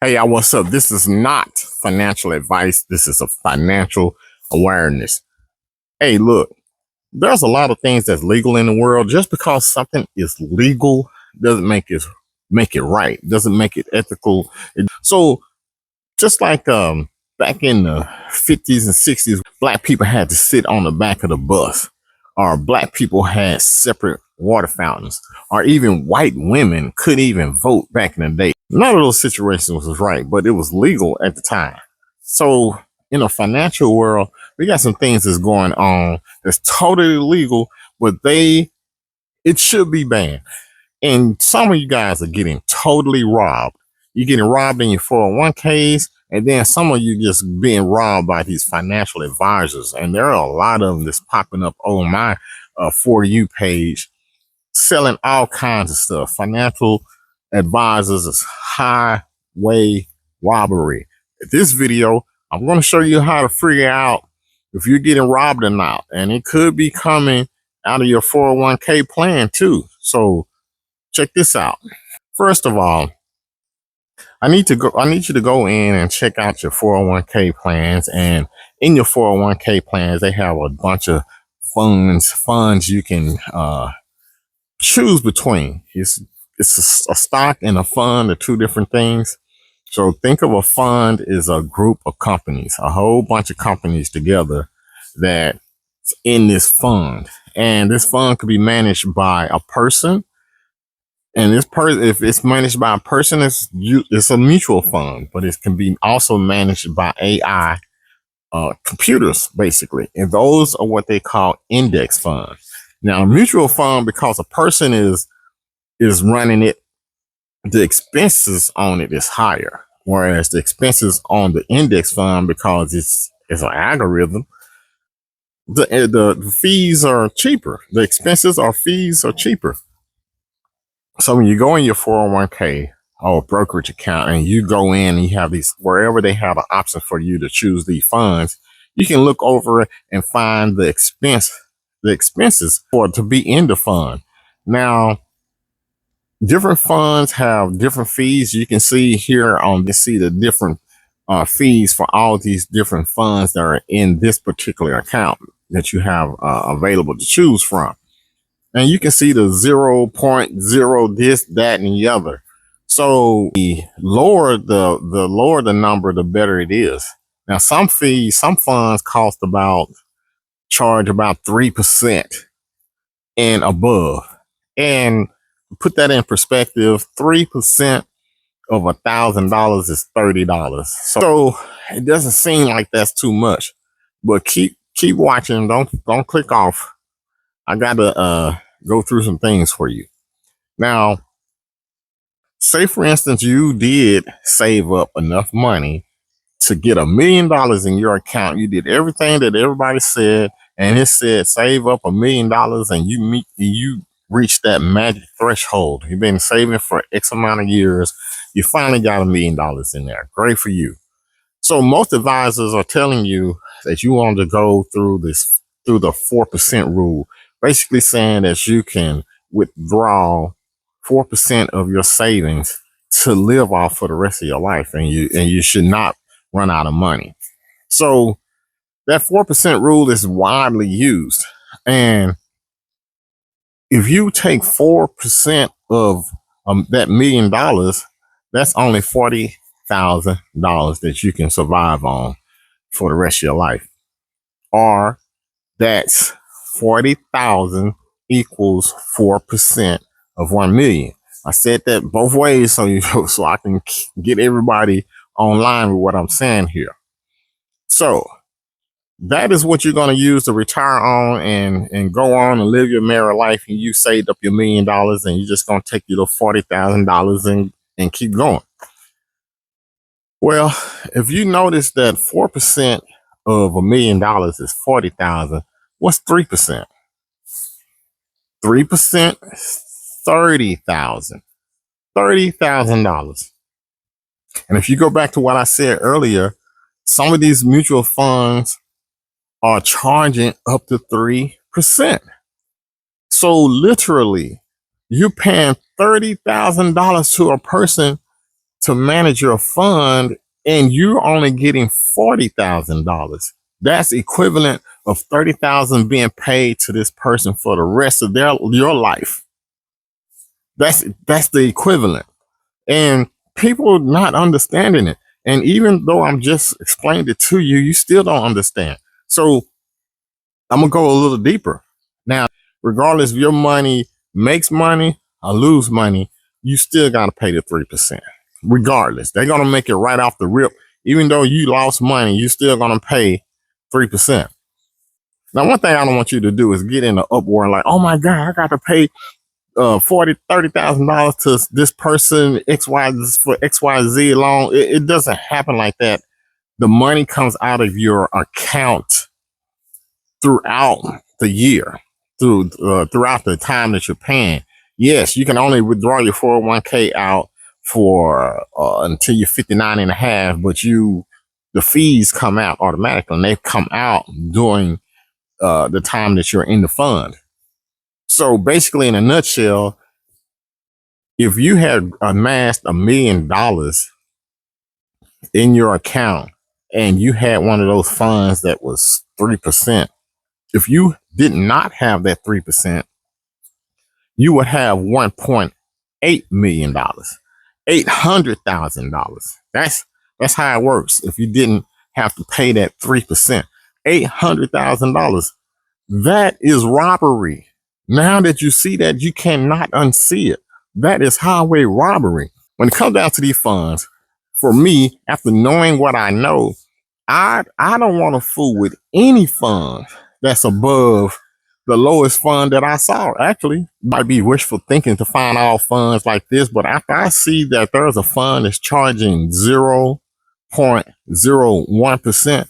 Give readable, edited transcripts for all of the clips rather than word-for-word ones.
Hey, y'all, what's up? This is not financial advice. This is a financial awareness. Hey, look, there's a lot of things that's legal in the world. Just because something is legal doesn't make it right. Doesn't make it ethical. So just like back in the 50s and 60s, black people had to sit on the back of the bus, or black people had separate water fountains, or even white women couldn't even vote back in the day. None of those situations was right, but it was legal at the time. So in a financial world, we got some things that's going on that's totally legal, but it should be banned. And some of you guys are getting totally robbed. You're getting robbed in your 401ks, and then some of you just being robbed by these financial advisors. And there are a lot of them that's popping up on my For You page, selling all kinds of stuff. Financial advisors is highway robbery. In this video, I'm going to show you how to figure out if you're getting robbed or not. And it could be coming out of your 401k plan too. So check this out. First of all, I need you to go in and check out your 401k plans. And in your 401k plans, they have a bunch of funds you can choose between. It's a stock and a fund are two different things. So think of a fund as a group of companies, a whole bunch of companies together that's in this fund. And this fund could be managed by a person. And if it's managed by a person, it's a mutual fund, but it can be also managed by AI computers, basically. And those are what they call index funds. Now, a mutual fund, because a person is running it, the expenses on it is higher, whereas the expenses on the index fund, because it's an algorithm, the fees are cheaper. The expenses or fees are cheaper. So when you go in your 401k or brokerage account and you go in and you have these, wherever they have an option for you to choose these funds, you can look over it and find the expenses for it to be in the fund. Now, different funds have different fees. You can see here the different fees for all these different funds that are in this particular account that you have available to choose from. And you can see the 0.0 this, that, and the other. So the lower the number, the better it is. Now, some funds charge about 3% and above. And put that in perspective, 3% of $1,000 is $30. So it doesn't seem like that's too much, but keep watching. Don't click off. I gotta go through some things for you. Now, say for instance, you did save up enough money to get $1 million in your account. You did everything that everybody said, and it said save up $1 million, and you reached that magic threshold. You've been saving for X amount of years. You finally got $1 million in there. Great for you. So most advisors are telling you that you want to go through the 4% rule, basically saying that you can withdraw 4% of your savings to live off for the rest of your life, and you should not run out of money. So that 4% rule is widely used. And if you take 4% of that $1 million, that's only $40,000 that you can survive on for the rest of your life. Or that's 40,000 equals 4% of 1 million. I said that both ways so I can get everybody online with what I'm saying here. So that is what you're going to use to retire on and go on and live your merry life. And you saved up your $1 million, and you're just going to take your $40,000 and keep going. Well, if you notice that 4% of $1 million is 40,000, what's 3%? 3%, $30,000. $30,000. And if you go back to what I said earlier, some of these mutual funds are charging up to 3%. So literally, you're paying $30,000 to a person to manage your fund and you're only getting $40,000. That's equivalent of $30,000 being paid to this person for the rest of your life. That's the equivalent. And people not understanding it. And even though I'm just explaining it to you, you still don't understand. So I'm gonna go a little deeper. Now, regardless if your money makes money or lose money, you still gotta pay the 3%. Regardless, they're gonna make it right off the rip. Even though you lost money, you still gonna pay 3%. Now, one thing I don't want you to do is get in the uproar like, oh my God, I got to pay $30,000 to this person, XY for XYZ loan. It doesn't happen like that. The money comes out of your account throughout the year, throughout the time that you're paying. Yes, you can only withdraw your 401k out for until you're 59 and a half, but the fees come out automatically, and they come out during the time that you're in the fund. So basically, in a nutshell, if you had amassed $1 million in your account and you had one of those funds that was 3%, if you did not have that 3%, you would have $1.8 million, $800,000. That's how it works. If you didn't have to pay that 3%, $800,000. That is robbery. Now that you see that, you cannot unsee it. That is highway robbery. When it comes down to these funds, for me, after knowing what I know, I don't want to fool with any fund that's above the lowest fund that I saw. Actually, might be wishful thinking to find all funds like this, but after I see that there's a fund that's charging 0.01%,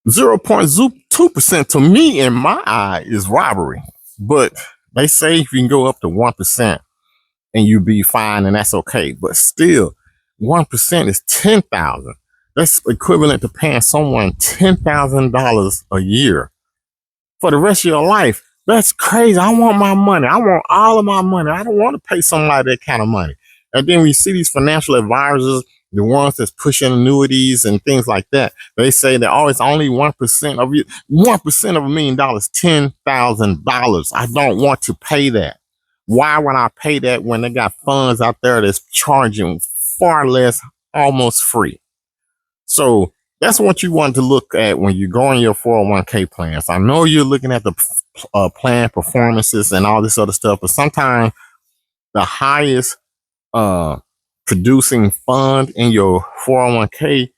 0.02% to me in my eye is robbery. But they say if you can go up to 1% and you be fine, and that's okay. But still, 1% is 10,000. That's equivalent to paying someone $10,000 a year for the rest of your life. That's crazy. I want my money. I want all of my money. I don't want to pay somebody that kind of money. And then we see these financial advisors, the ones that's pushing annuities and things like that. They say that, oh, it's only 1% of you. 1% of $1 million, $10,000. I don't want to pay that. Why would I pay that when they got funds out there that's charging far less, almost free? So that's what you want to look at when you go on your 401k plans. I know you're looking at the plan performances and all this other stuff, but sometimes the highest producing fund in your 401k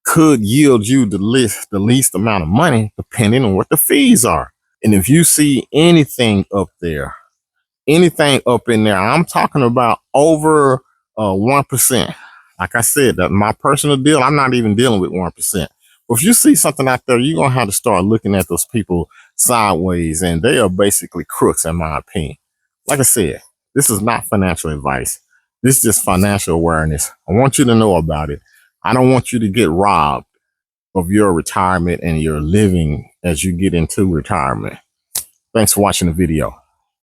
could yield you the least amount of money depending on what the fees are. And if you see anything up there, anything up in there, I'm talking about over 1%. Like I said, that my personal deal, I'm not even dealing with 1%. But if you see something out there, you're going to have to start looking at those people sideways, and they are basically crooks, in my opinion. Like I said, this is not financial advice. This is just financial awareness. I want you to know about it. I don't want you to get robbed of your retirement and your living as you get into retirement. Thanks for watching the video.